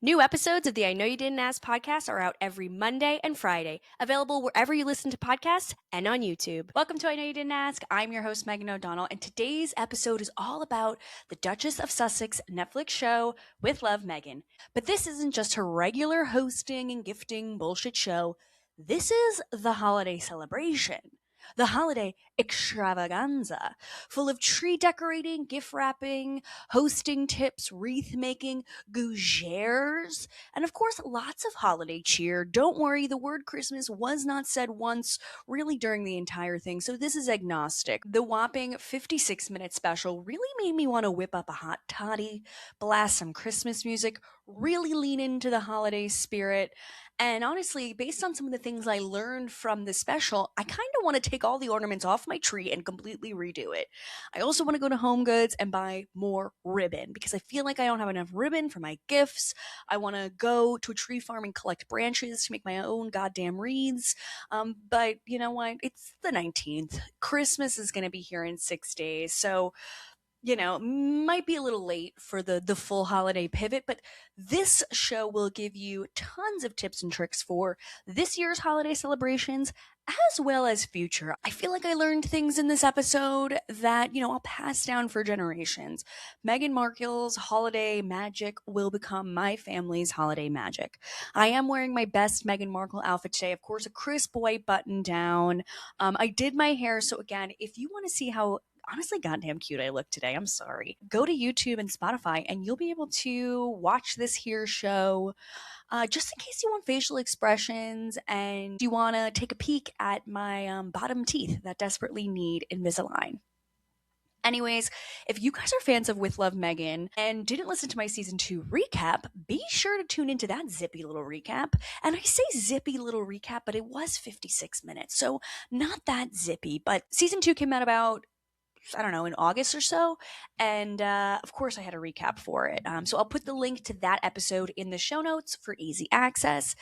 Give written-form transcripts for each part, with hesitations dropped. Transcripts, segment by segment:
New episodes of the I Know You Didn't Ask podcast are out every Monday and Friday, available wherever you listen to podcasts and on YouTube. Welcome to I Know You Didn't Ask. I'm your host, Meghan O'Donnell, and today's episode is all about the Duchess of Sussex Netflix show, With Love, Meghan. But this isn't just her regular hosting and gifting bullshit show. This is the holiday celebration. The holiday extravaganza, full of tree decorating, gift wrapping, hosting tips, wreath making, gougères, and of course, lots of holiday cheer. Don't worry, the word Christmas was not said once really during the entire thing, so this is agnostic. The whopping 56-minute special really made me want to whip up a hot toddy, blast some Christmas music, really lean into the holiday spirit. And honestly, based on some of the things I learned from the special, I kind of want to take all the ornaments off my tree and completely redo it. I also want to go to Home Goods and buy more ribbon because I feel like I don't have enough ribbon for my gifts. I want to go to a tree farm and collect branches to make my own goddamn wreaths. But you know what? It's the 19th. Christmas is going to be here in 6 days. So might be a little late for the full holiday pivot, but this show will give you tons of tips and tricks for this year's holiday celebrations as well as future. I feel like I learned things in this episode that, I'll pass down for generations. Meghan Markle's holiday magic will become my family's holiday magic. I am wearing my best Meghan Markle outfit today. Of course, a crisp white button down. I did my hair. So again, if you want to see how honestly goddamn cute I look today, I'm sorry, go to YouTube and Spotify and you'll be able to watch this here show just in case you want facial expressions and you want to take a peek at my bottom teeth that desperately need Invisalign. Anyways, if you guys are fans of With Love, Meghan and didn't listen to my season 2 recap, be sure to tune into that zippy little recap. And I say zippy little recap, but it was 56 minutes, so not that zippy. But season 2 came out about, I don't know, in August or so. And of course, I had a recap for it. So I'll put the link to that episode in the show notes for easy access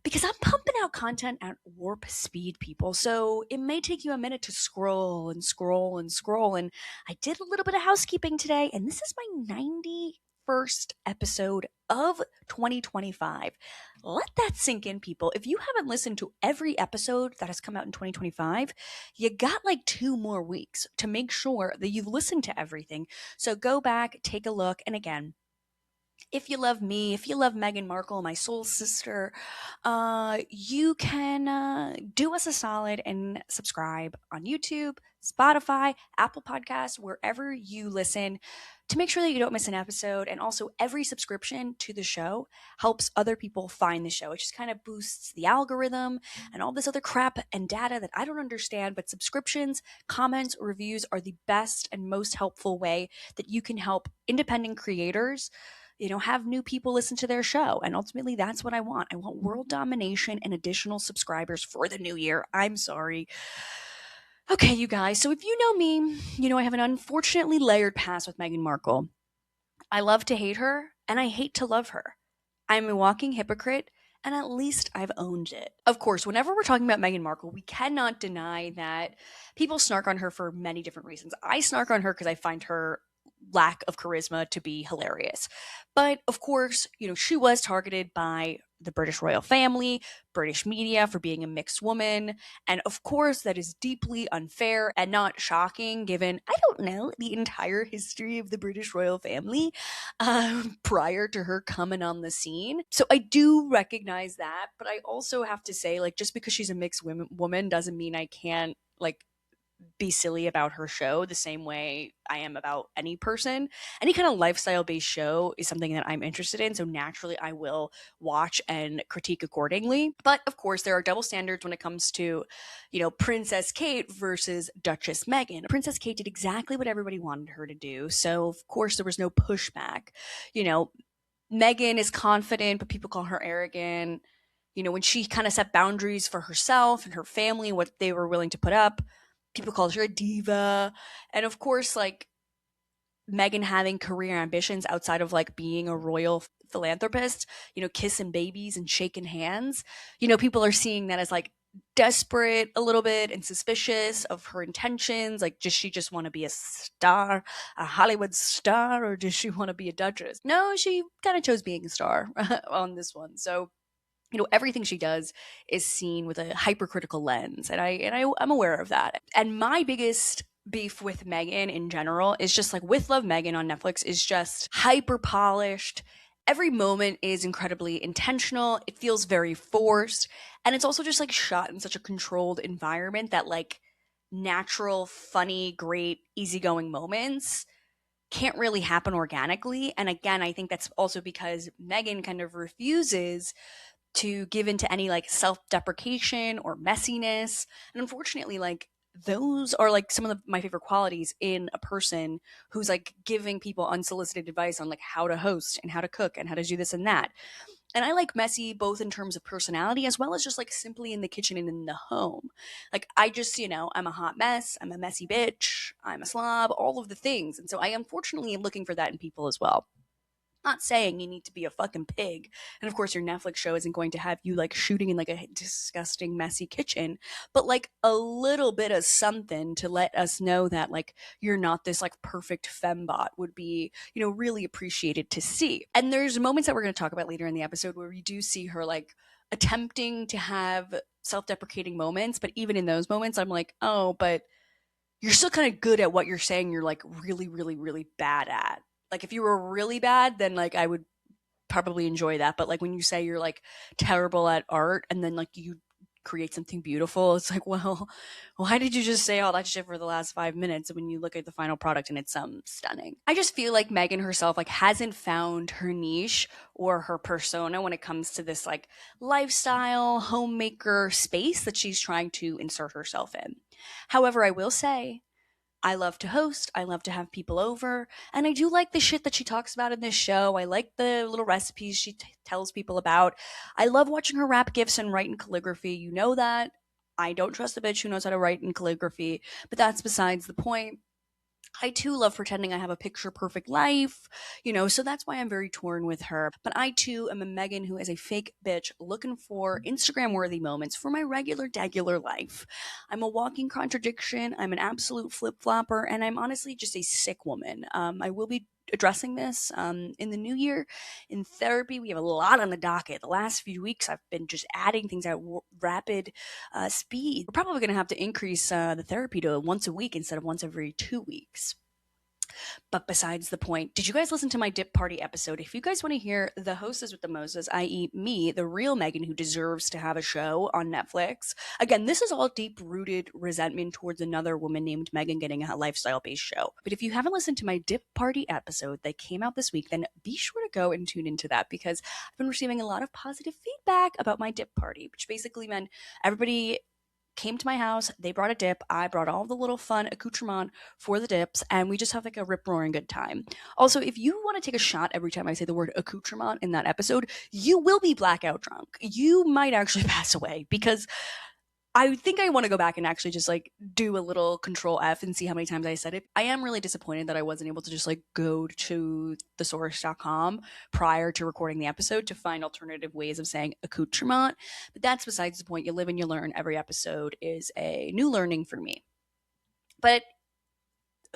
because I'm pumping out content at warp speed, people. So it may take you a minute to scroll and scroll and scroll. And I did a little bit of housekeeping today, and this is my 91st episode of 2025. Let that sink in, people. If you haven't listened to every episode that has come out in 2025, you got like 2 more weeks to make sure that you've listened to everything. So go back, take a look, and again, if you love me, if you love Meghan Markle, my soul sister, you can do us a solid and subscribe on YouTube, Spotify, Apple Podcasts, wherever you listen to make sure that you don't miss an episode. And also, every subscription to the show helps other people find the show. It just kind of boosts the algorithm and all this other crap and data that I don't understand. But subscriptions, comments, reviews are the best and most helpful way that you can help independent creators have new people listen to their show. And ultimately, that's what I want. I want world domination and additional subscribers for the new year. I'm sorry. Okay, you guys. So if you know me, I have an unfortunately layered past with Meghan Markle. I love to hate her, and I hate to love her. I'm a walking hypocrite, and at least I've owned it. Of course, whenever we're talking about Meghan Markle, we cannot deny that people snark on her for many different reasons. I snark on her because I find her lack of charisma to be hilarious. But of course, she was targeted by the British royal family, British media for being a mixed woman. And of course, that is deeply unfair and not shocking given, I don't know, the entire history of the British royal family prior to her coming on the scene. So I do recognize that. But I also have to say, just because she's a mixed woman doesn't mean I can't, be silly about her show the same way I am about any person. Any kind of lifestyle based show is something that I'm interested in. So naturally I will watch and critique accordingly. But of course there are double standards when it comes to, Princess Kate versus Duchess Meghan. Princess Kate did exactly what everybody wanted her to do. So of course there was no pushback. Meghan is confident, but people call her arrogant. When she kind of set boundaries for herself and her family, what they were willing to put up, people called her a diva. And of course, Meghan having career ambitions outside of being a royal philanthropist, kissing babies and shaking hands, people are seeing that as desperate a little bit and suspicious of her intentions. Like, does she just want to be a star, a Hollywood star, or does she want to be a duchess? No, she kind of chose being a star on this one. So, everything she does is seen with a hypercritical lens, and I'm aware of that. And my biggest beef with Meghan in general is just like with Love Meghan on Netflix is just hyper polished. Every moment is incredibly intentional. It feels very forced, and it's also just like shot in such a controlled environment that like natural, funny, great, easygoing moments can't really happen organically. And again, I think that's also because Meghan kind of refuses to give into any like self-deprecation or messiness. And unfortunately, like those are like some of my favorite qualities in a person who's like giving people unsolicited advice on like how to host and how to cook and how to do this and that. And I like messy both in terms of personality as well as just like simply in the kitchen and in the home. Like I just, I'm a hot mess, I'm a messy bitch, I'm a slob, all of the things. And so I unfortunately am looking for that in people as well. Not saying you need to be a fucking pig. And of course, your Netflix show isn't going to have you like shooting in like a disgusting, messy kitchen, but like a little bit of something to let us know that like you're not this like perfect fembot would be, really appreciated to see. And there's moments that we're going to talk about later in the episode where we do see her like attempting to have self deprecating moments. But even in those moments, I'm like, oh, but you're still kind of good at what you're saying you're like really, really, really bad at. Like if you were really bad, then like I would probably enjoy that. But like when you say you're like terrible at art and then like you create something beautiful, it's like, well, why did you just say all that shit for the last 5 minutes when you look at the final product and it's stunning? I just feel like Meghan herself like hasn't found her niche or her persona when it comes to this like lifestyle homemaker space that she's trying to insert herself in. However, I will say I love to host. I love to have people over. And I do like the shit that she talks about in this show. I like the little recipes she tells people about. I love watching her wrap gifts and write in calligraphy. You know that. I don't trust a bitch who knows how to write in calligraphy, but that's besides the point. I too love pretending I have a picture perfect life, so that's why I'm very torn with her. But I too am a Meghan who is a fake bitch looking for Instagram worthy moments for my regular life. I'm a walking contradiction. I'm an absolute flip flopper, and I'm honestly just a sick woman. I will be addressing this in the new year in therapy. We have a lot on the docket. The last few weeks, I've been just adding things at rapid speed. We're probably going to have to increase the therapy to once a week instead of once every 2 weeks. But besides the point, did you guys listen to my dip party episode? If you guys want to hear the hostess with the Moses, i.e., me, the real Meghan who deserves to have a show on Netflix, again, this is all deep rooted resentment towards another woman named Meghan getting a lifestyle based show. But if you haven't listened to my dip party episode that came out this week, then be sure to go and tune into that because I've been receiving a lot of positive feedback about my dip party, which basically meant everybody came to my house. They brought a dip. I brought all the little fun accoutrement for the dips, and we just have like a rip roaring good time. Also, if you want to take a shot every time I say the word accoutrement in that episode, you will be blackout drunk. You might actually pass away because I think I want to go back and actually just like do a little control F and see how many times I said it. I am really disappointed that I wasn't able to just like go to thesource.com prior to recording the episode to find alternative ways of saying accoutrement. But that's besides the point. You live and you learn. Every episode is a new learning for me. But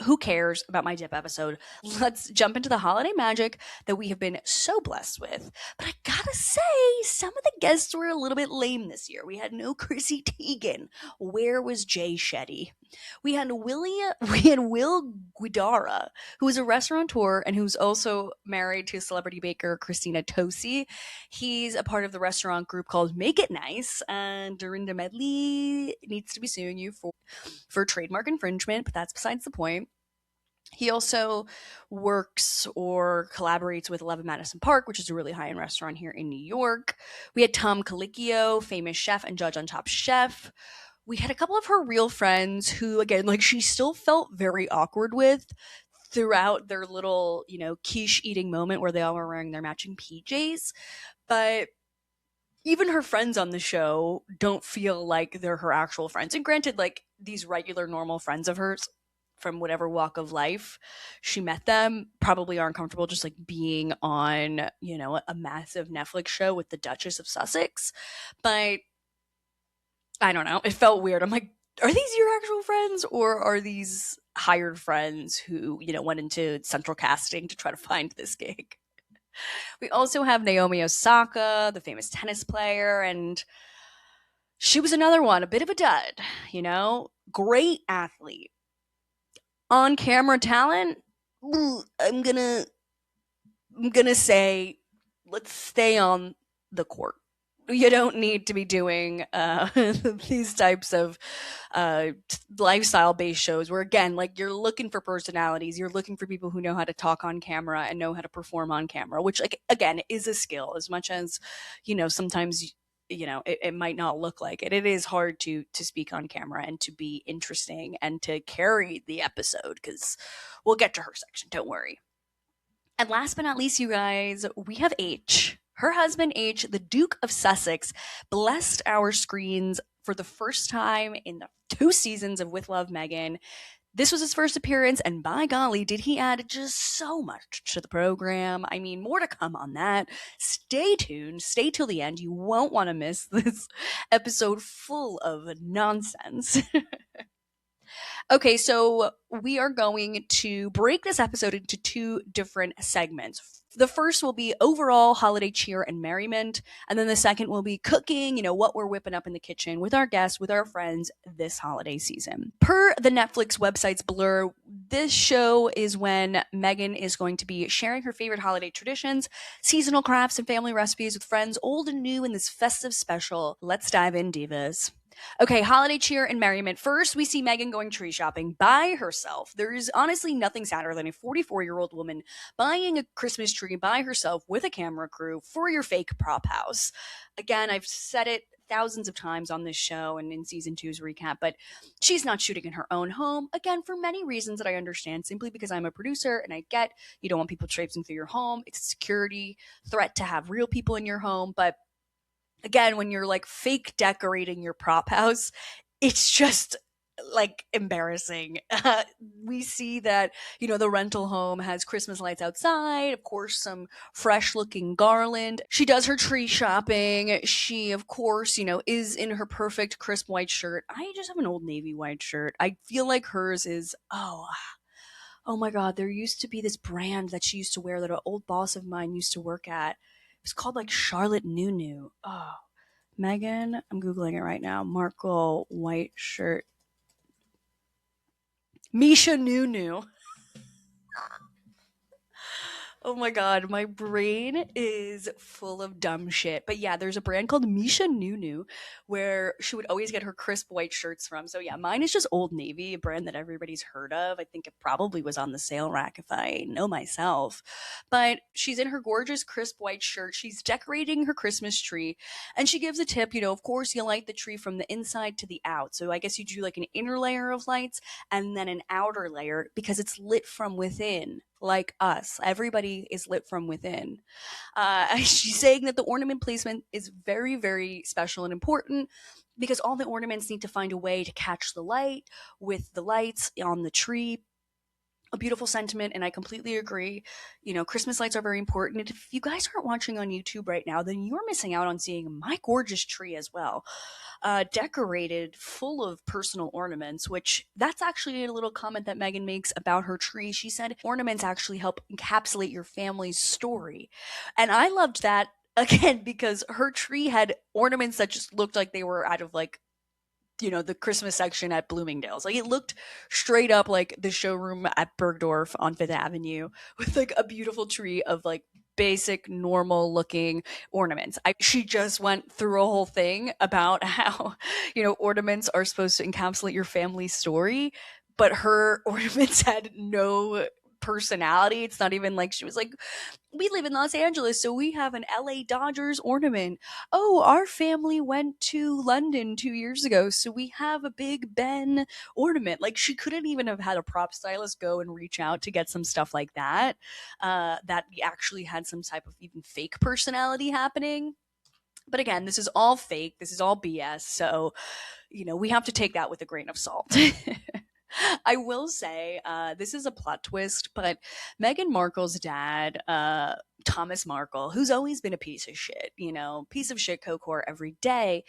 who cares about my dip episode? Let's jump into the holiday magic that we have been so blessed with. But I gotta say, some of the guests were a little bit lame this year. We had no Chrissy Teigen. Where was Jay Shetty? We had Will Guidara, who is a restaurateur and who's also married to celebrity baker Christina Tosi. He's a part of the restaurant group called Make It Nice, and Dorinda Medley needs to be suing you for trademark infringement, but that's besides the point. He also works or collaborates with 11 Madison Park, which is a really high-end restaurant here in New York. We had Tom Colicchio, famous chef and judge on Top Chef. We had a couple of her real friends who, again, like she still felt very awkward with throughout their little, quiche eating moment where they all were wearing their matching PJs. But even her friends on the show don't feel like they're her actual friends. And granted, like these regular, normal friends of hers from whatever walk of life she met them probably aren't comfortable just like being on, a massive Netflix show with the Duchess of Sussex. But I don't know. It felt weird. I'm like, are these your actual friends or are these hired friends who, went into central casting to try to find this gig? We also have Naomi Osaka, the famous tennis player, and she was another one, a bit of a dud, great athlete. On camera talent, I'm gonna say let's stay on the court. You don't need to be doing these types of lifestyle based shows where, again, like, you're looking for personalities, you're looking for people who know how to talk on camera and know how to perform on camera, which, like, again, is a skill. As much as sometimes it might not look like it is hard to speak on camera and to be interesting and to carry the episode, because we'll get to her section, don't worry. And last but not least, you guys, we have H. Her husband, H, the Duke of Sussex, blessed our screens for the first time in the 2 seasons of With Love, Meghan. This was his first appearance, and by golly, did he add just so much to the program. I mean, more to come on that. Stay tuned. Stay till the end. You won't want to miss this episode full of nonsense. Okay, so we are going to break this episode into 2 different segments. The first will be overall holiday cheer and merriment, and then the second will be cooking, what we're whipping up in the kitchen with our guests, with our friends this holiday season. Per the Netflix website's blur, this show is when Meghan is going to be sharing her favorite holiday traditions, seasonal crafts, and family recipes with friends old and new in this festive special. Let's dive in, divas. Okay, holiday cheer and merriment. First, we see Meghan going tree shopping by herself. There is honestly nothing sadder than a 44-year-old woman buying a Christmas tree by herself with a camera crew for your fake prop house. Again, I've said it thousands of times on this show and in season 2's recap, but she's not shooting in her own home. Again, for many reasons that I understand, simply because I'm a producer and I get you don't want people traipsing through your home. It's a security threat to have real people in your home, but again, when you're like fake decorating your prop house, it's just like embarrassing. We see that, the rental home has Christmas lights outside, of course, some fresh looking garland. She does her tree shopping. She, of course, is in her perfect crisp white shirt. I just have an Old Navy white shirt. I feel like hers is, oh my God, there used to be this brand that she used to wear that an old boss of mine used to work at. It's called like Charlotte Nunu. Oh, Meghan, I'm Googling it right now. Markle white shirt. Misha Nunu. Oh my God, my brain is full of dumb shit. But yeah, there's a brand called Misha Nunu where she would always get her crisp white shirts from. So yeah, mine is just Old Navy, a brand that everybody's heard of. I think it probably was on the sale rack if I know myself. But she's in her gorgeous crisp white shirt. She's decorating her Christmas tree and she gives a tip, of course, you light the tree from the inside to the out. So I guess you do like an inner layer of lights and then an outer layer because it's lit from within, like us. Everybody is lit from within. She's saying that the ornament placement is very, very special and important because all the ornaments need to find a way to catch the light with the lights on the tree. A beautiful sentiment, and I completely agree. Christmas lights are very important. And if you guys aren't watching on YouTube right now, then you're missing out on seeing my gorgeous tree as well. Decorated full of personal ornaments, which that's actually a little comment that Meghan makes about her tree. She said ornaments actually help encapsulate your family's story. And I loved that again because her tree had ornaments that just looked like they were out of like the Christmas section at Bloomingdale's. Like it looked straight up like the showroom at Bergdorf on Fifth Avenue with like a beautiful tree of like basic normal looking ornaments. She just went through a whole thing about how, ornaments are supposed to encapsulate your family story, but her ornaments had no personality. It's not even like she was like, we live in Los Angeles, so we have an LA Dodgers ornament. Oh, our family went to London 2 years ago, so we have a Big Ben ornament. Like she couldn't even have had a prop stylist go and reach out to get some stuff like that, that actually had some type of even fake personality happening. But again, this is all fake. This is all BS. So, we have to take that with a grain of salt. I will say, this is a plot twist, but Meghan Markle's dad, Thomas Markle, who's always been a piece of shit, piece of shit co-core every day.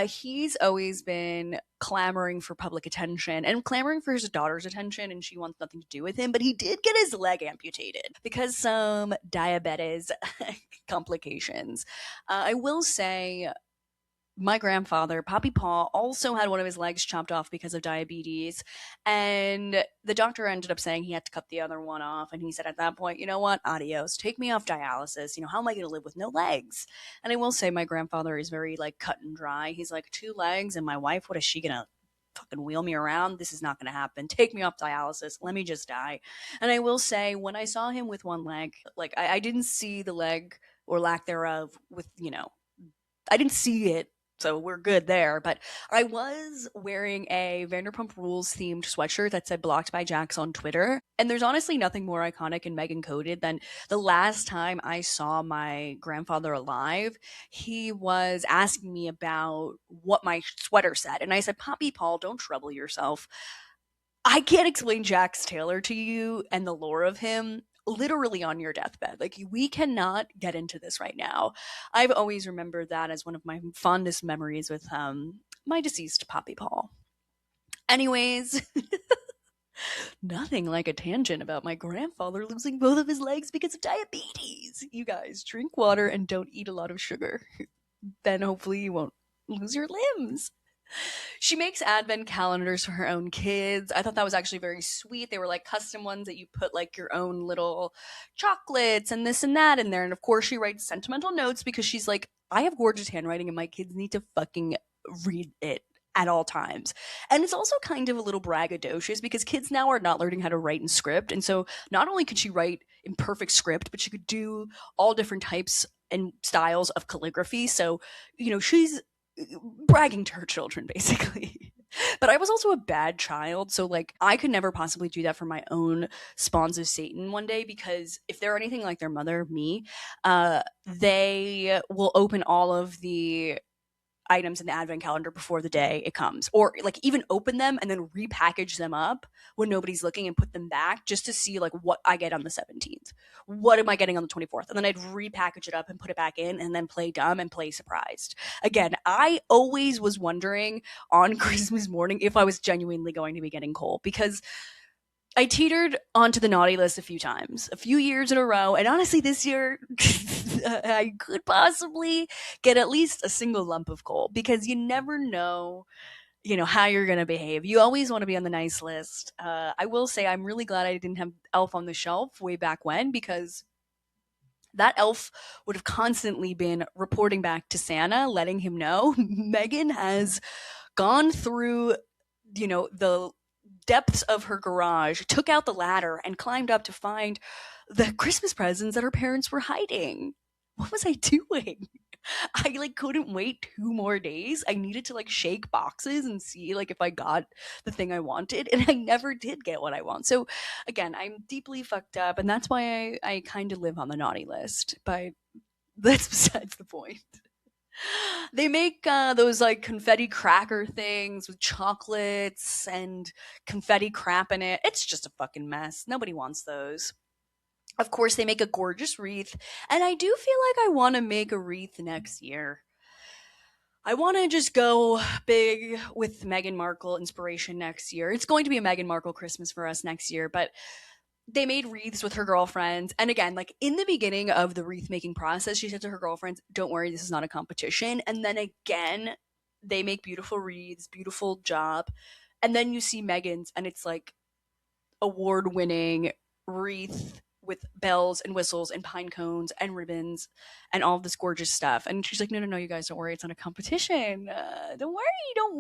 He's always been clamoring for public attention and clamoring for his daughter's attention, and she wants nothing to do with him. But he did get his leg amputated because some diabetes complications. I will say my grandfather, Poppy Paul, also had one of his legs chopped off because of diabetes. And the doctor ended up saying he had to cut the other one off. And he said at that point, you know what? Adios. Take me off dialysis. How am I going to live with no legs? And I will say my grandfather is very like cut and dry. He's like, 2 legs and my wife, what is she going to fucking wheel me around? This is not going to happen. Take me off dialysis. Let me just die. And I will say when I saw him with one leg, like I didn't see the leg or lack thereof with, I didn't see it, so we're good there. But I was wearing a Vanderpump Rules themed sweatshirt that said blocked by Jax on Twitter. And there's honestly nothing more iconic and Meghan coded than the last time I saw my grandfather alive. He was asking me about what my sweater said. And I said, Poppy Paul, don't trouble yourself. I can't explain Jax Taylor to you and the lore of him literally on your deathbed. Like, we cannot get into this right now. I've always remembered that as one of my fondest memories with my deceased Poppy Paul. Anyways, nothing like a tangent about my grandfather losing both of his legs because of diabetes. You guys, drink water and don't eat a lot of sugar. Then hopefully you won't lose your limbs. She makes advent calendars for her own kids. I thought that was actually very sweet. They were like custom ones that you put like your own little chocolates and this and that in there. And of course, she writes sentimental notes because she's like, I have gorgeous handwriting and my kids need to fucking read it at all times. And it's also kind of a little braggadocious because kids now are not learning how to write in script. And so not only could she write in perfect script, but she could do all different types and styles of calligraphy. So, she's bragging to her children basically. But I was also a bad child, so like I could never possibly do that for my own spawns of Satan one day, because if they're anything like their mother, me, they will open all of the items in the advent calendar before the day it comes, or like even open them and then repackage them up when nobody's looking and put them back just to see like what I get on the 17th, what am I getting on the 24th, and then I'd repackage it up and put it back in and then play dumb and play surprised. Again, I always was wondering on Christmas morning if I was genuinely going to be getting coal, because I teetered onto the naughty list a few times, a few years in a row, and honestly, this year I could possibly get at least a single lump of coal, because you never know, how you're gonna behave. You always want to be on the nice list. I will say I'm really glad I didn't have Elf on the Shelf way back when, because that elf would have constantly been reporting back to Santa, letting him know Meghan has gone through, the depths of her garage, took out the ladder, and climbed up to find the Christmas presents that her parents were hiding. What was I doing? I like couldn't wait 2 more days. I needed to like shake boxes and see like if I got the thing I wanted, and I never did get what I want. So again, I'm deeply fucked up, and that's why I kind of live on the naughty list. But that's besides the point. They make those like confetti cracker things with chocolates and confetti crap in it. It's just a fucking mess. Nobody wants those. Of course, they make a gorgeous wreath, and I do feel like I want to make a wreath next year. I want to just go big with Meghan Markle inspiration next year. It's going to be a Meghan Markle Christmas for us next year, but they made wreaths with her girlfriends. And again, like in the beginning of the wreath making process, she said to her girlfriends, don't worry, this is not a competition. And then again, they make beautiful wreaths, beautiful job. And then you see Meghan's, and it's like award winning wreath with bells and whistles and pine cones and ribbons and all this gorgeous stuff. And she's like, no, you guys, don't worry. It's not a competition. Don't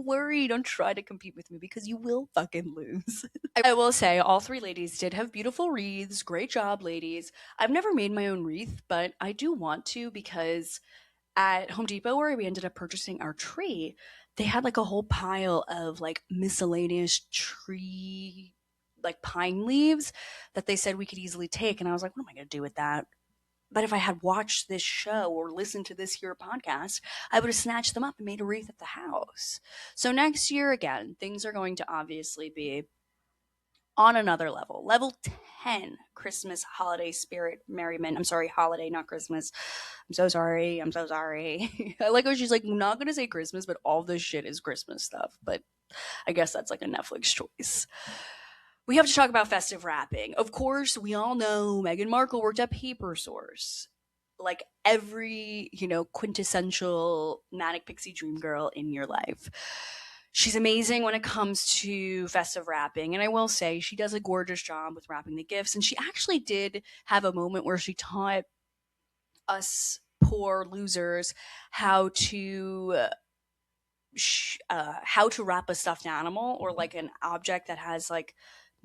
worry. Don't try to compete with me, because you will fucking lose. I will say all 3 ladies did have beautiful wreaths. Great job, ladies. I've never made my own wreath, but I do want to, because at Home Depot, where we ended up purchasing our tree, they had like a whole pile of like miscellaneous tree, like pine leaves that they said we could easily take. And I was like, what am I going to do with that? But if I had watched this show or listened to this here podcast, I would have snatched them up and made a wreath at the house. So next year, again, things are going to obviously be on another level. Level 10, Christmas holiday spirit merriment. I'm sorry, holiday, not Christmas. I'm so sorry. I'm so sorry. I like how she's like, I'm not going to say Christmas, but all this shit is Christmas stuff. But I guess that's like a Netflix choice. We have to talk about festive wrapping. Of course, we all know Meghan Markle worked at Paper Source. Like every, quintessential manic pixie dream girl in your life. She's amazing when it comes to festive wrapping. And I will say, she does a gorgeous job with wrapping the gifts. And she actually did have a moment where she taught us poor losers how to how to wrap a stuffed animal or like an object that has like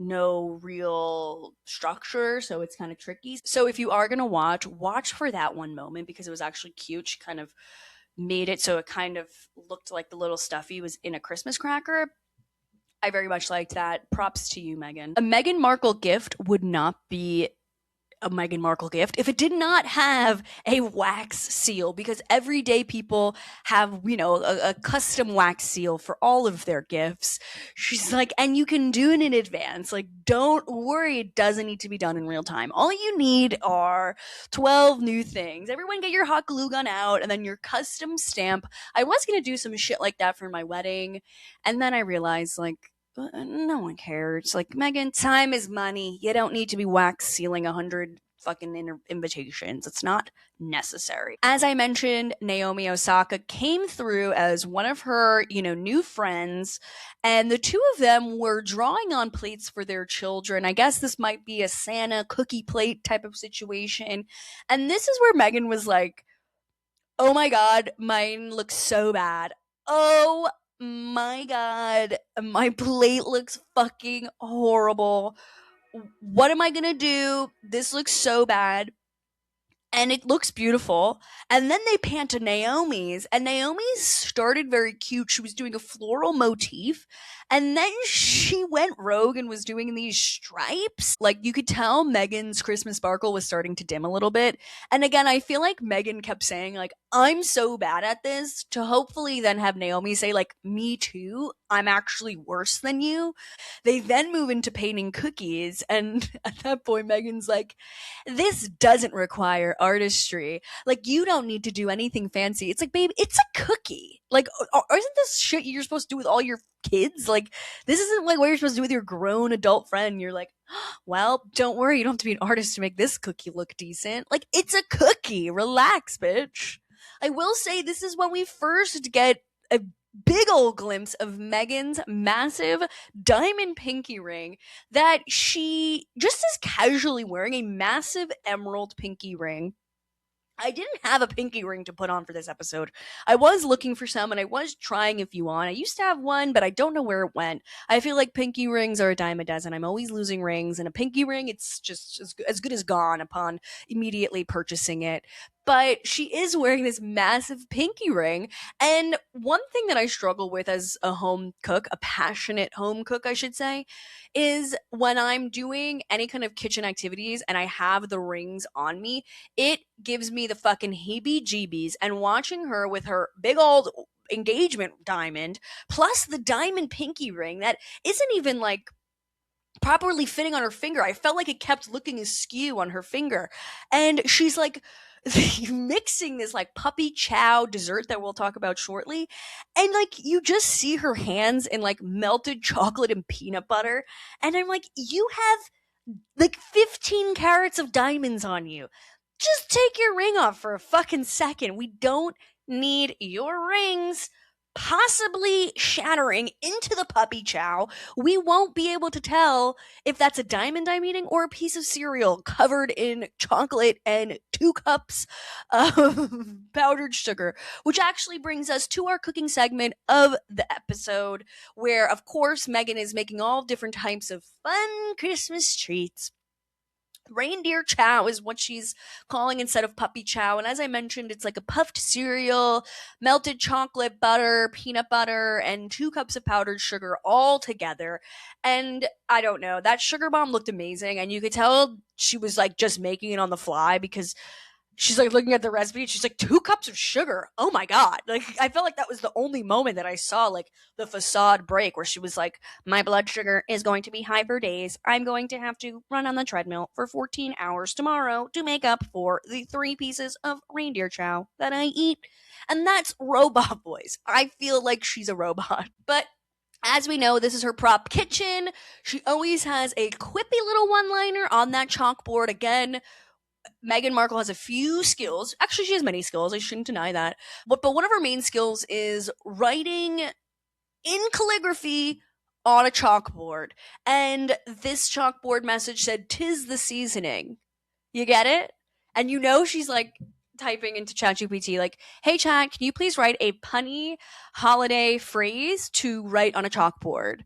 no real structure, so it's kind of tricky. So if you are going to watch for that one moment because it was actually cute. She kind of made it so it kind of looked like the little stuffy was in a Christmas cracker. I very much liked that. Props to you, Meghan. A Meghan Markle gift would not be a Meghan Markle gift if it did not have a wax seal, because everyday people have, a custom wax seal for all of their gifts. She's like, and you can do it in advance. Like, don't worry, it doesn't need to be done in real time. All you need are 12 new things. Everyone get your hot glue gun out and then your custom stamp. I was going to do some shit like that for my wedding. And then I realized, like, no one cares. Like, Meghan, time is money. You don't need to be wax sealing 100 fucking invitations. It's not necessary. As I mentioned, Naomi Osaka came through as one of her, new friends, and the two of them were drawing on plates for their children. I guess this might be a Santa cookie plate type of situation. And this is where Meghan was like, oh my God, mine looks so bad. Oh my God, my plate looks fucking horrible. What am I gonna do? This looks so bad. And it looks beautiful. And then they pan to Naomi's, and Naomi's started very cute. She was doing a floral motif, and then she went rogue and was doing these stripes. Like, you could tell Meghan's Christmas sparkle was starting to dim a little bit. And again, I feel like Meghan kept saying, like, I'm so bad at this, to hopefully then have Naomi say, like, me too, I'm actually worse than you. They then move into painting cookies, and at that point, Meghan's like, this doesn't require artistry. Like, you don't need to do anything fancy. It's like, babe, it's a cookie. Like, isn't this shit you're supposed to do with all your kids? Like, this isn't like what you're supposed to do with your grown adult friend. You're like, well, don't worry, you don't have to be an artist to make this cookie look decent. Like, it's a cookie. Relax, bitch. I will say, this is when we first get a big old glimpse of Meghan's massive diamond pinky ring that she just is casually wearing, a massive emerald pinky ring. I didn't have a pinky ring to put on for this episode. I was looking for some, and I was trying a few on. I used to have one, but I don't know where it went. I feel like pinky rings are a dime a dozen. I'm always losing rings, and a pinky ring, it's just as good as gone upon immediately purchasing it. But she is wearing this massive pinky ring. And one thing that I struggle with as a home cook, a passionate home cook, I should say, is when I'm doing any kind of kitchen activities and I have the rings on me, it gives me the fucking heebie jeebies. And watching her with her big old engagement diamond plus the diamond pinky ring that isn't even like properly fitting on her finger, I felt like it kept looking askew on her finger. And she's like mixing this like puppy chow dessert that we'll talk about shortly, and like you just see her hands in like melted chocolate and peanut butter, and I'm like, you have like 15 carats of diamonds on you. Just take your ring off for a fucking second. We don't need your rings possibly shattering into the puppy chow. We won't be able to tell if that's a diamond I'm eating or a piece of cereal covered in chocolate and 2 cups of powdered sugar, which actually brings us to our cooking segment of the episode, where, of course, Meghan is making all different types of fun Christmas treats. Reindeer chow is what she's calling instead of puppy chow. And as I mentioned, it's like a puffed cereal, melted chocolate butter, peanut butter, and 2 cups of powdered sugar all together. And I don't know, that sugar bomb looked amazing. And you could tell she was like just making it on the fly, because she's like looking at the recipe and she's like 2 cups of sugar. Oh my god. Like I felt like that was the only moment that I saw like the facade break where she was like, my blood sugar is going to be high for days. I'm going to have to run on the treadmill for 14 hours tomorrow to make up for the 3 pieces of reindeer chow that I eat. And that's robot voice. I feel like she's a robot. But as we know, this is her prop kitchen. She always has a quippy little one-liner on that chalkboard. Again, Meghan Markle has a few skills. Actually, she has many skills. I shouldn't deny that. But one of her main skills is writing in calligraphy on a chalkboard. And this chalkboard message said, "'Tis the seasoning." You get it? And you know she's like typing into ChatGPT, like, "Hey Chat, can you please write a punny holiday phrase to write on a chalkboard?"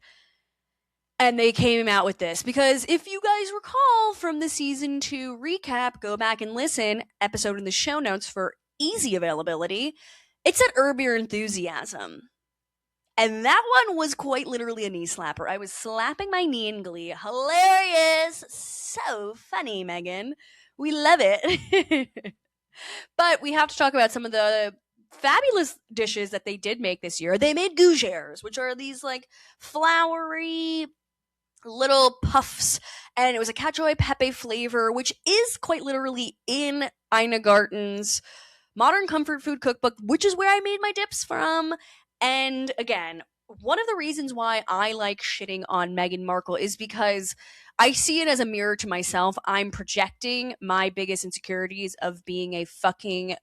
And they came out with this because if you guys recall from the season 2 recap, go back and listen, episode in the show notes for easy availability, it said "Herb Your Enthusiasm." And that one was quite literally a knee slapper. I was slapping my knee in glee. Hilarious. So funny, Meghan. We love it. But we have to talk about some of the fabulous dishes that they did make this year. They made gougères, which are these like floury little puffs, and it was a cacio e pepe flavor, which is quite literally in Ina Garten's Modern Comfort Food Cookbook, which is where I made my dips from. And again, one of the reasons why I like shitting on Meghan Markle is because I see it as a mirror to myself. I'm projecting my biggest insecurities of being a fucking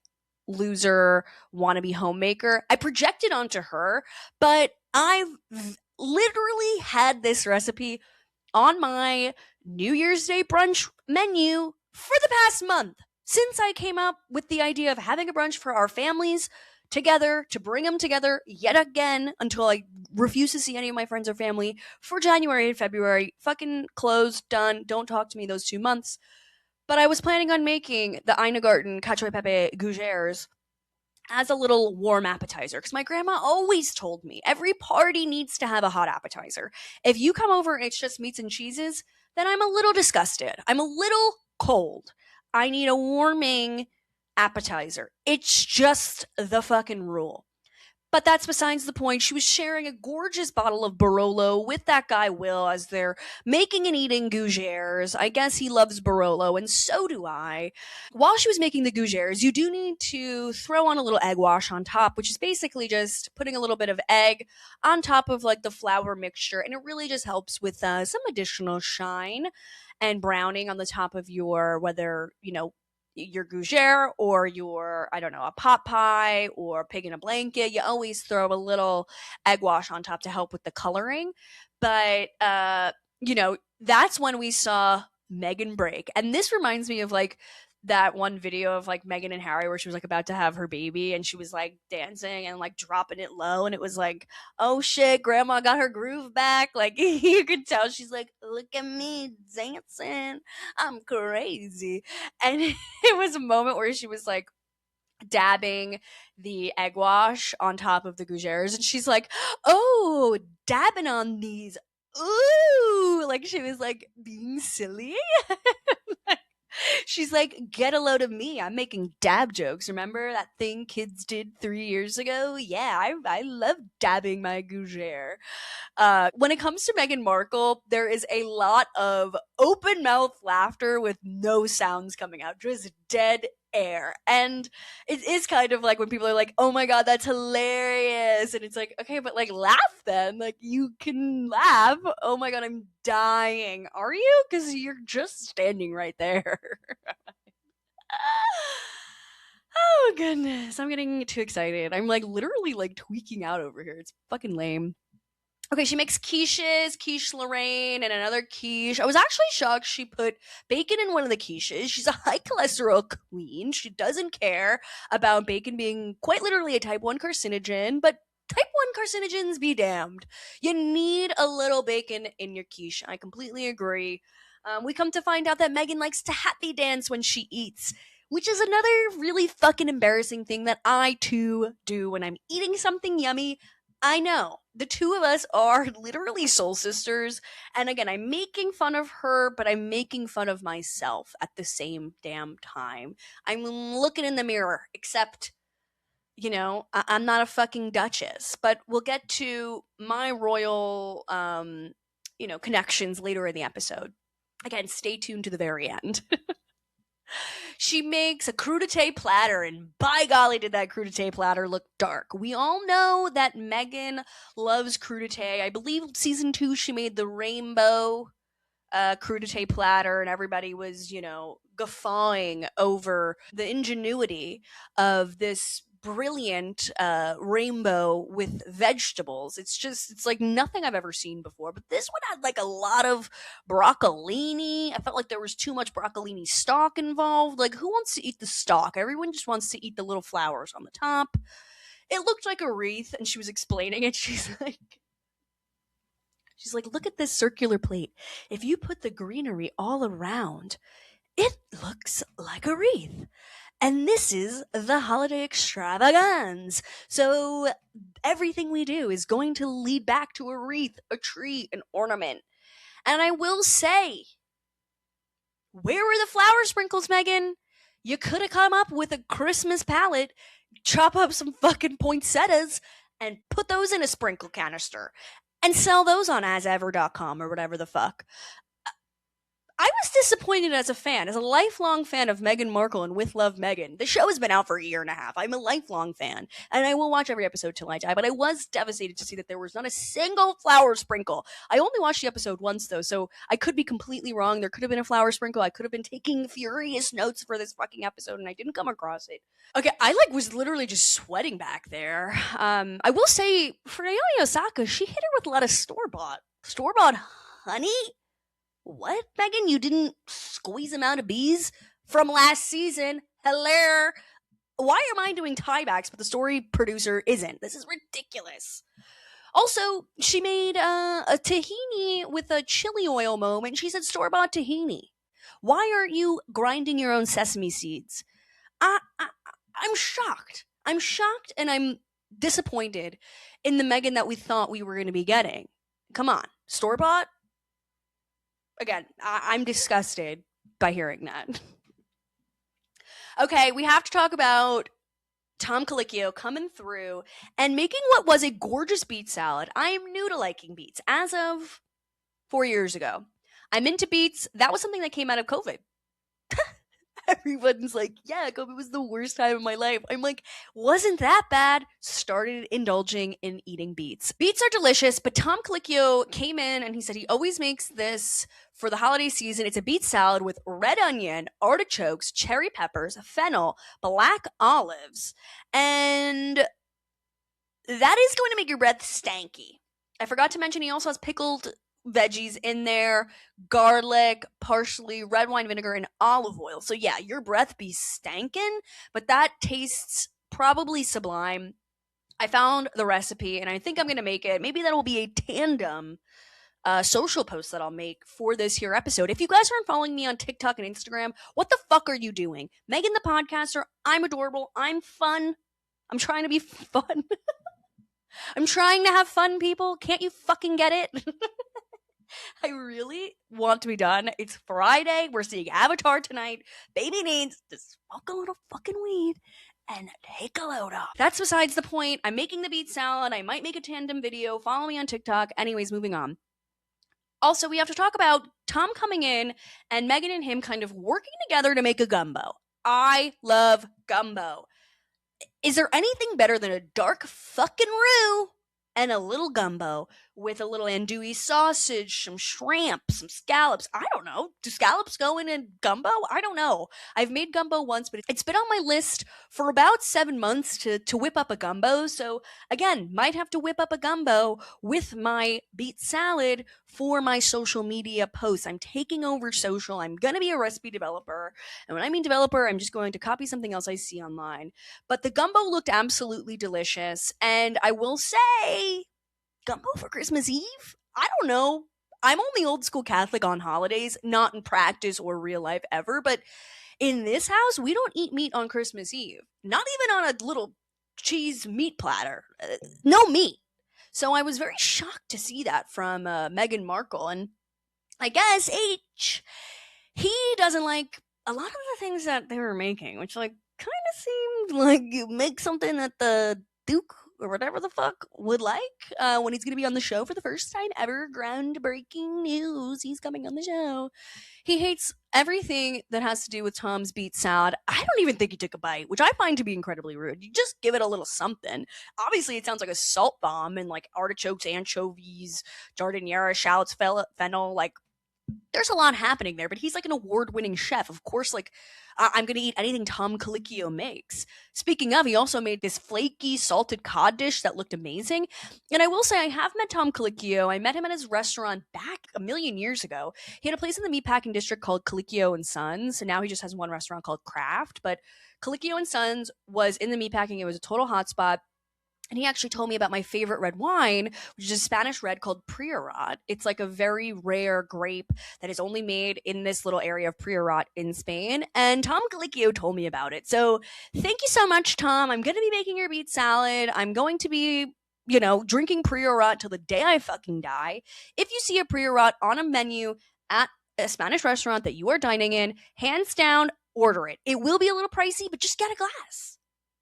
loser wannabe homemaker. I project it onto her, but I've literally had this recipe on my New Year's Day brunch menu for the past month since I came up with the idea of having a brunch for our families together, to bring them together yet again until I refuse to see any of my friends or family for January and February. Fucking closed, done, don't talk to me those 2 months. But I was planning on making the Ina Garten cacio e pepe gougères as a little warm appetizer because my grandma always told me every party needs to have a hot appetizer. If you come over and it's just meats and cheeses, then I'm a little disgusted. I'm a little cold. I need a warming appetizer. It's just the fucking rule. But that's besides the point. She was sharing a gorgeous bottle of Barolo with that guy Will as they're making and eating gougères. I guess he loves Barolo, and so do I. While she was making the gougères, you do need to throw on a little egg wash on top, which is basically just putting a little bit of egg on top of like the flour mixture, and it really just helps with some additional shine and browning on the top of your, whether, you know, your gougere or your, I don't know, a pot pie or pig in a blanket. You always throw a little egg wash on top to help with the coloring. But, you know, that's when we saw Meghan break. And this reminds me of like that one video of like Meghan and Harry where she was like about to have her baby and she was like dancing and like dropping it low. And it was like, oh shit, grandma got her groove back. Like you could tell she's like, look at me dancing. I'm crazy. And it was a moment where she was like dabbing the egg wash on top of the gougères and she's like, oh, dabbing on these. Ooh, like she was like being silly. She's like, get a load of me. I'm making dab jokes. Remember that thing kids did 3 years ago? Yeah, I love dabbing my gougere. When it comes to Meghan Markle, there is a lot of open mouth laughter with no sounds coming out, just dead air. And it is kind of like when people are like, oh my god, that's hilarious. And it's like, okay, but like laugh then. Like you can laugh. Oh my god, I'm dying. Are you? Because you're just standing right there. Oh goodness, I'm getting too excited. I'm like literally like tweaking out over here. It's fucking lame. Okay, she makes quiches, quiche Lorraine, and another quiche. I was actually shocked she put bacon in one of the quiches. She's a high cholesterol queen. She doesn't care about bacon being quite literally a type 1 carcinogen, but type 1 carcinogens be damned. You need a little bacon in your quiche. I completely agree. We come to find out that Meghan likes to happy dance when she eats, which is another really fucking embarrassing thing that I too do when I'm eating something yummy. I know. The two of us are literally soul sisters. And again, I'm making fun of her, but I'm making fun of myself at the same damn time. I'm looking in the mirror, except, I'm not a fucking duchess. But we'll get to my royal, connections later in the episode. Again, stay tuned to the very end. She makes a crudité platter, and by golly, did that crudité platter look dark. We all know that Meghan loves crudité. I believe season 2, she made the rainbow crudité platter, and everybody was, guffawing over the ingenuity of this brilliant rainbow with vegetables. It's like nothing I've ever seen before. But this one had like a lot of broccolini. I felt like there was too much broccolini stalk involved. Like, who wants to eat the stalk? Everyone just wants to eat the little flowers on the top. It looked like a wreath, and she was explaining it. She's like, look at this circular plate. If you put the greenery all around, it looks like a wreath. And this is the holiday extravagance. So everything we do is going to lead back to a wreath, a tree, an ornament. And I will say, where were the flower sprinkles, Meghan? You could have come up with a Christmas palette, chop up some fucking poinsettias, and put those in a sprinkle canister and sell those on asever.com or whatever the fuck. I was disappointed as a fan, as a lifelong fan of Meghan Markle and With Love Meghan. The show has been out for a year and a half. I'm a lifelong fan, and I will watch every episode till I die, but I was devastated to see that there was not a single flower sprinkle. I only watched the episode once, though, so I could be completely wrong. There could have been a flower sprinkle. I could have been taking furious notes for this fucking episode, and I didn't come across it. Okay, I was literally just sweating back there. I will say, for Naomi Osaka, she hit her with a lot of store-bought honey? What, Meghan? You didn't squeeze them out of bees from last season? Hello? Why am I doing tiebacks, but the story producer isn't? This is ridiculous. Also, she made a tahini with a chili oil moment. She said store-bought tahini. Why aren't you grinding your own sesame seeds? I'm shocked. I'm shocked, and I'm disappointed in the Meghan that we thought we were going to be getting. Come on. Store-bought? Again, I'm disgusted by hearing that. Okay, we have to talk about Tom Colicchio coming through and making what was a gorgeous beet salad. I am new to liking beets as of 4 years ago. I'm into beets. That was something that came out of COVID. Everyone's like, yeah, COVID was the worst time of my life. I'm like, wasn't that bad? Started indulging in eating beets. Beets are delicious, but Tom Colicchio came in and he said he always makes this for the holiday season. It's a beet salad with red onion, artichokes, cherry peppers, fennel, black olives, and that is going to make your breath stanky. I forgot to mention he also has pickled veggies in there, garlic, parsley, red wine vinegar, and olive oil. So yeah, your breath be stankin', but that tastes probably sublime. I found the recipe and I think I'm going to make it. Maybe that'll be a tandem social post that I'll make for this here episode. If you guys aren't following me on TikTok and Instagram, what the fuck are you doing? Meghan the podcaster, I'm adorable, I'm fun, I'm trying to be fun. I'm trying to have fun, people. Can't you fucking get it? I really want to be done. It's Friday. We're seeing Avatar tonight. Baby needs to smoke a little fucking weed and take a load off. That's besides the point. I'm making the beet salad. I might make a tandem video. Follow me on TikTok. Anyways, moving on. Also, we have to talk about Tom coming in and Meghan and him kind of working together to make a gumbo. I love gumbo. Is there anything better than a dark fucking roux and a little gumbo with a little andouille sausage, some shrimp, some scallops? I don't know. Do scallops go in a gumbo? I don't know. I've made gumbo once, but it's been on my list for about 7 months to whip up a gumbo. So again, might have to whip up a gumbo with my beet salad for my social media posts. I'm taking over social. I'm going to be a recipe developer. And when I mean developer, I'm just going to copy something else I see online. But the gumbo looked absolutely delicious. And I will say, gumbo for Christmas Eve? I don't know. I'm only old school Catholic on holidays, not in practice or real life ever. But in this house, we don't eat meat on Christmas Eve. Not even on a little cheese meat platter. No meat. So I was very shocked to see that from Meghan Markle. And I guess he doesn't like a lot of the things that they were making, which like kind of seemed like you make something that the Duke or whatever the fuck would like when he's going to be on the show for the first time ever. Groundbreaking news. He's coming on the show. He hates everything that has to do with Tom's beet salad. I don't even think he took a bite, which I find to be incredibly rude. You just give it a little something. Obviously, it sounds like a salt bomb and like artichokes, anchovies, jardiniera, shallots, fennel. Like, there's a lot happening there, but he's like an award-winning chef. Of course, like I'm gonna eat anything Tom Colicchio makes. Speaking of, he also made this flaky salted cod dish that looked amazing. And I will say, I have met Tom Colicchio. I met him at his restaurant back a million years ago. He had a place in the meatpacking district called Colicchio and Sons, and now he just has one restaurant called Craft. But Colicchio and Sons was in the meatpacking. It was a total hotspot. And he actually told me about my favorite red wine, which is a Spanish red called Priorat. It's like a very rare grape that is only made in this little area of Priorat in Spain. And Tom Colicchio told me about it. So thank you so much, Tom. I'm going to be making your beet salad. I'm going to be, drinking Priorat till the day I fucking die. If you see a Priorat on a menu at a Spanish restaurant that you are dining in, hands down, order it. It will be a little pricey, but just get a glass.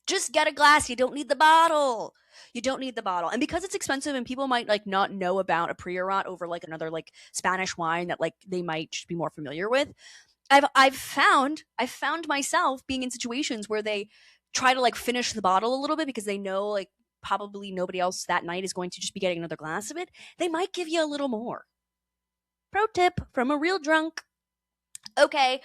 Just get a glass. You don't need the bottle. You don't need the bottle. And because it's expensive and people might like not know about a Priorat over like another like Spanish wine that like they might just be more familiar with, I've found myself being in situations where they try to like finish the bottle a little bit because they know like probably nobody else that night is going to just be getting another glass of it. They might give you a little more. Pro tip from a real drunk. Okay.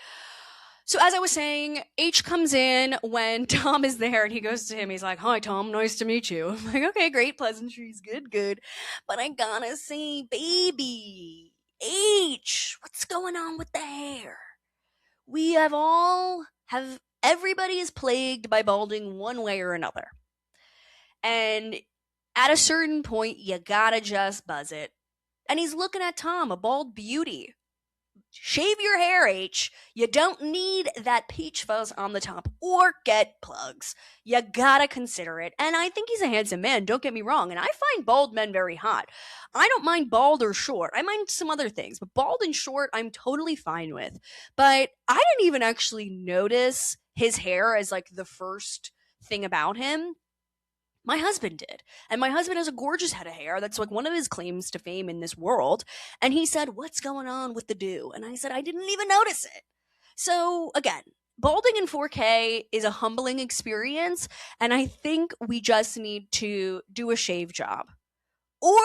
So as I was saying, H comes in when Tom is there and he goes to him. He's like, "Hi, Tom. Nice to meet you." I'm like, "Okay, great. Pleasantries. Good, good." But I gotta say, baby, H, what's going on with the hair? We everybody is plagued by balding one way or another. And at a certain point, you gotta just buzz it. And he's looking at Tom, a bald beauty. Shave your hair, H. You don't need that peach fuzz on the top or get plugs. You gotta consider it. And I think he's a handsome man, don't get me wrong. And I find bald men very hot. I don't mind bald or short. I mind some other things, but bald and short, I'm totally fine with. But I didn't even actually notice his hair as like the first thing about him. My husband did. And my husband has a gorgeous head of hair. That's like one of his claims to fame in this world. And he said, "What's going on with the do?" And I said, "I didn't even notice it." So again, balding in 4K is a humbling experience. And I think we just need to do a shave job or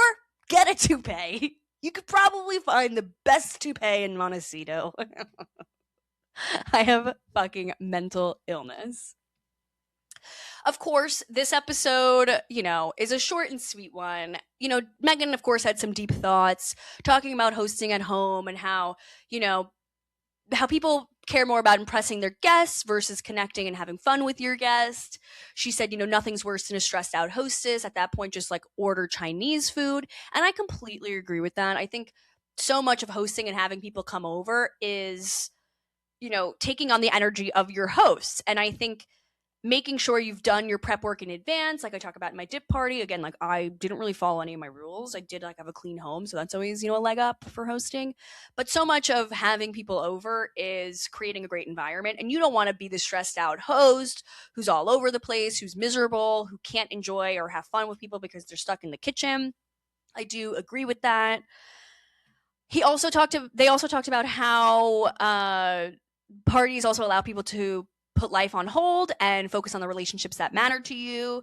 get a toupee. You could probably find the best toupee in Montecito. I have fucking mental illness. Of course, this episode, is a short and sweet one. Meghan, of course, had some deep thoughts talking about hosting at home and how people care more about impressing their guests versus connecting and having fun with your guest. She said, nothing's worse than a stressed out hostess. At that point, just like order Chinese food. And I completely agree with that. I think so much of hosting and having people come over is, taking on the energy of your hosts. And I think making sure you've done your prep work in advance, like I talk about in my dip party. Again, like I didn't really follow any of my rules. I did like have a clean home, so that's always, a leg up for hosting. But so much of having people over is creating a great environment. And you don't want to be the stressed out host who's all over the place, who's miserable, who can't enjoy or have fun with people because they're stuck in the kitchen. I do agree with that. They also talked about how parties also allow people to put life on hold and focus on the relationships that matter to you.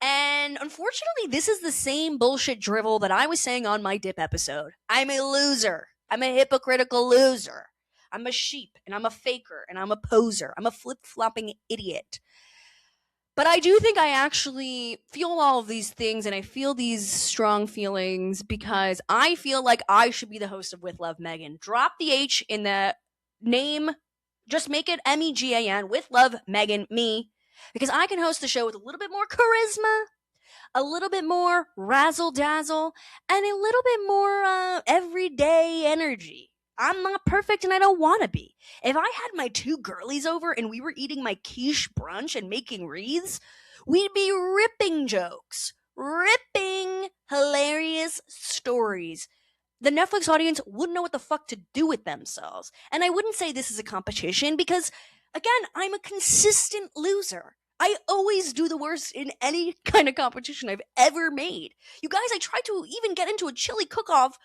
And unfortunately, this is the same bullshit drivel that I was saying on my dip episode. I'm a loser. I'm a hypocritical loser. I'm a sheep and I'm a faker and I'm a poser. I'm a flip-flopping idiot. But I do think I actually feel all of these things and I feel these strong feelings because I feel like I should be the host of With Love Meghan. Drop the H in the name. Just make it Megan, With Love Meghan, me. Because I can host the show with a little bit more charisma, a little bit more razzle dazzle, and a little bit more everyday energy. I'm not perfect and I don't want to be. If I had my two girlies over and we were eating my quiche brunch and making wreaths, we'd be ripping jokes, ripping hilarious stories. The Netflix audience wouldn't know what the fuck to do with themselves. And I wouldn't say this is a competition because, again, I'm a consistent loser. I always do the worst in any kind of competition I've ever made. You guys, I tried to even get into a chili cook-off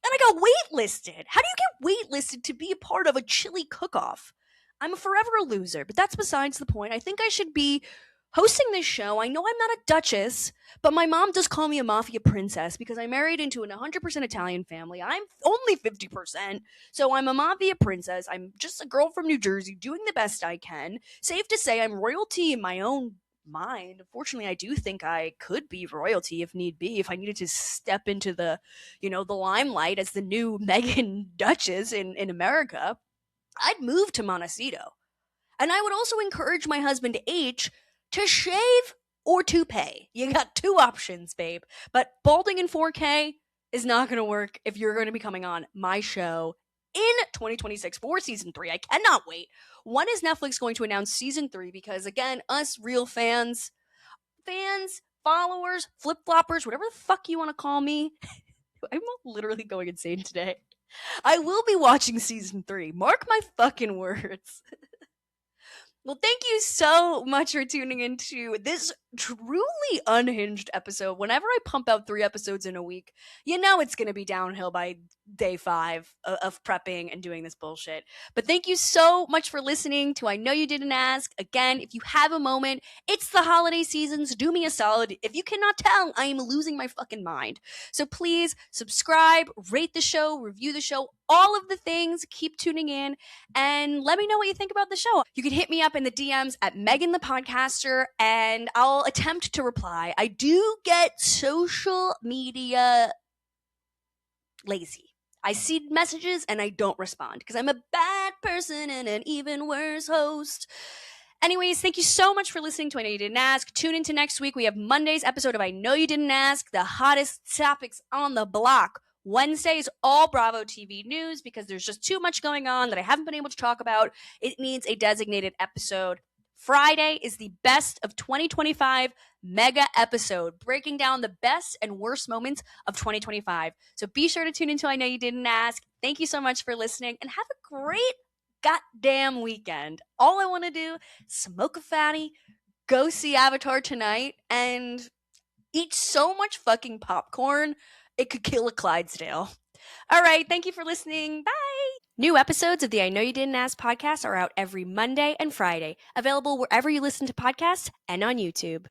and I got waitlisted. How do you get waitlisted to be a part of a chili cook-off? I'm forever a loser, but that's besides the point. I think I should be hosting this show. I know I'm not a duchess, but my mom does call me a mafia princess because I married into an 100% Italian family. I'm only 50%, so I'm a mafia princess. I'm just a girl from New Jersey doing the best I can. Safe to say, I'm royalty in my own mind. Unfortunately, I do think I could be royalty if need be, if I needed to step into the limelight as the new Meghan Duchess in America. I'd move to Montecito. And I would also encourage my husband H to shave or toupee. You got two options, babe. But balding in 4K is not going to work if you're going to be coming on my show in 2026 for season 3. I cannot wait. When is Netflix going to announce season 3? Because again, us real fans, followers, flip floppers, whatever the fuck you want to call me, I'm literally going insane today. I will be watching season 3. Mark my fucking words. Well, thank you so much for tuning into this truly unhinged episode. Whenever I pump out 3 episodes in a week, you know it's going to be downhill by day 5 of prepping and doing this bullshit. But thank you so much for listening to I Know You Didn't Ask. Again, if you have a moment, it's the holiday seasons. Do me a solid. If you cannot tell, I am losing my fucking mind. So please subscribe, rate the show, review the show, all of the things. Keep tuning in and let me know what you think about the show. You can hit me up in the DMs at Meghan the Podcaster and I'll attempt to reply. I do get social media lazy. I see messages and I don't respond because I'm a bad person and an even worse host. Anyways, thank you so much for listening to I Know You Didn't Ask. Tune into next week. We have Monday's episode of I Know You Didn't Ask, the hottest topics on the block. Wednesday is all Bravo TV news because there's just too much going on that I haven't been able to talk about. It needs a designated episode. Friday is the best of 2025 mega episode, breaking down the best and worst moments of 2025. So be sure to tune into I Know You Didn't Ask. Thank you so much for listening and have a great goddamn weekend. All I want to do, smoke a fatty, go see Avatar tonight, and eat so much fucking popcorn, it could kill a Clydesdale. All right, thank you for listening. Bye. New episodes of the I Know You Didn't Ask podcast are out every Monday and Friday, available wherever you listen to podcasts and on YouTube.